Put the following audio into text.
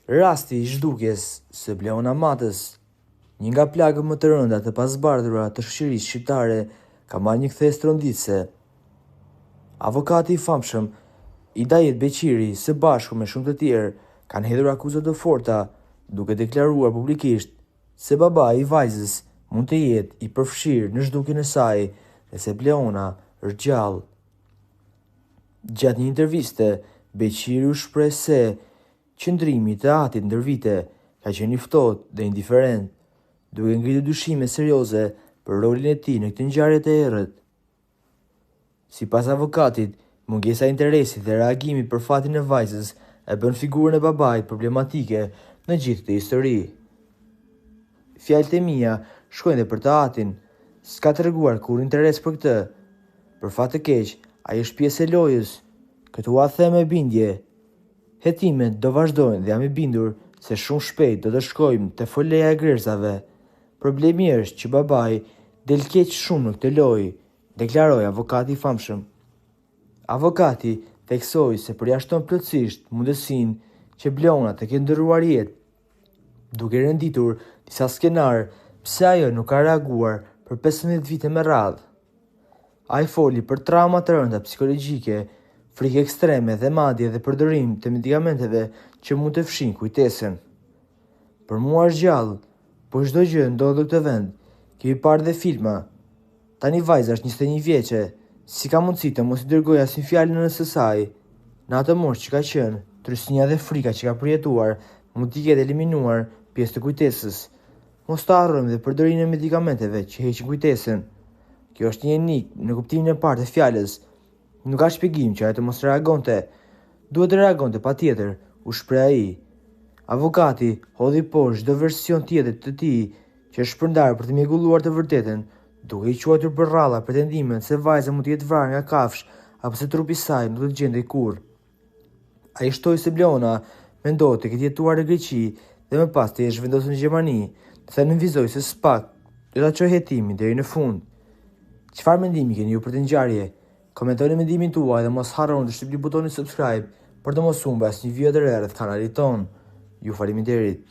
Rasti i zhdukjes së Bleona Matës, një nga plagët më të rënda të pasbardhura të shoqërisë shqiptare, ka marrë një kthes tronditëse. Avokati i famshëm Hidayet Beqiri, së bashku me shumë të tjerë, kanë hedhur akuza të forta, duke deklaruar publikisht se babai i vajzës mund të jetë i përfshirë në zhdukjen e saj dhe se Bleona është gjallë. Gjatë një interviste, Beqiri u shpreh se qëndrimi i atit ndër vite ka qenë i ftohtë dhe indiferent, duke ngritur dyshime serioze për rolin e tij në këtë ngjarje të errët. Sipas avokatit, mungesa e interesit dhe reagimi për fatin e vajzës e bën figurën e babait problematike në gjithë këtë histori. Fjalët e mia shkojnë edhe për të atin, s'ka treguar kur interes për këtë. Për fat të keq, ai është pjesë e lojës. Këtu a them me bindje. Hetimet do vazhdojnë dhe jam i bindur se shumë shpejt do të shkojmë te foleja e gërëzave. Problemi është që babai del keq shumë në këtë lojë, deklaroi avokati i famshëm. Avokati theksoi se përjashton plotësisht mundësinë që Bleona të ketë ndërruar jetë, duke renditur disa skenar pse ajo nuk ka reaguar për 15 vite me radhë. Ai foli për trauma të rënda psikologjike, frikë ekstreme dhe madje edhe përdorim të medikamenteve që mund të fshin kujtesën. Për mua është gjallë, po çdo gjë ndodh në këtë vend. Kemi parë dhe filma. Tani vajza është 21 vjeçe, si ka mundësi të mos i dërgoj asnjë fjalë nënës së saj? Në atë moshë që ka qenë, trysnia dhe frika që ka përjetuar mund t'i ketë eliminuar pjesë të kujtesës. Mos të harrojmë dhe përdorimin e medikamenteve që heqin kujtesën. Kjo është një enik në kuptimin e parë të fjalës. Nuk ka shpjegim që ajo të mos reagonte. Duhet të reagonte patjetër, u shpreh ai. Avokati hodhi poshtë çdo version tjetër të tij që është shpërndarë për të mjegulluar të vërtetën, duke i quajtur për rralla pretendimet se vajza mund të jetë vrarë nga kafshë apo se trupi i saj nuk do të gjendej kurrë. Ai shtoi se Bleona mendohet të ketë jetuar në Greqi dhe më pas të jetë zhvendosur në Gjermani, dhe nënvizoi se s'pak do ta çojë hetimin deri në fund. Çfarë mendimi keni ju për të ngjarje? Komentoni mendimin tuaj dhe mos harroni të shtypni butonin subscribe për të mos humbur asnjë video të re rreth kanalit ton. Ju faleminderit.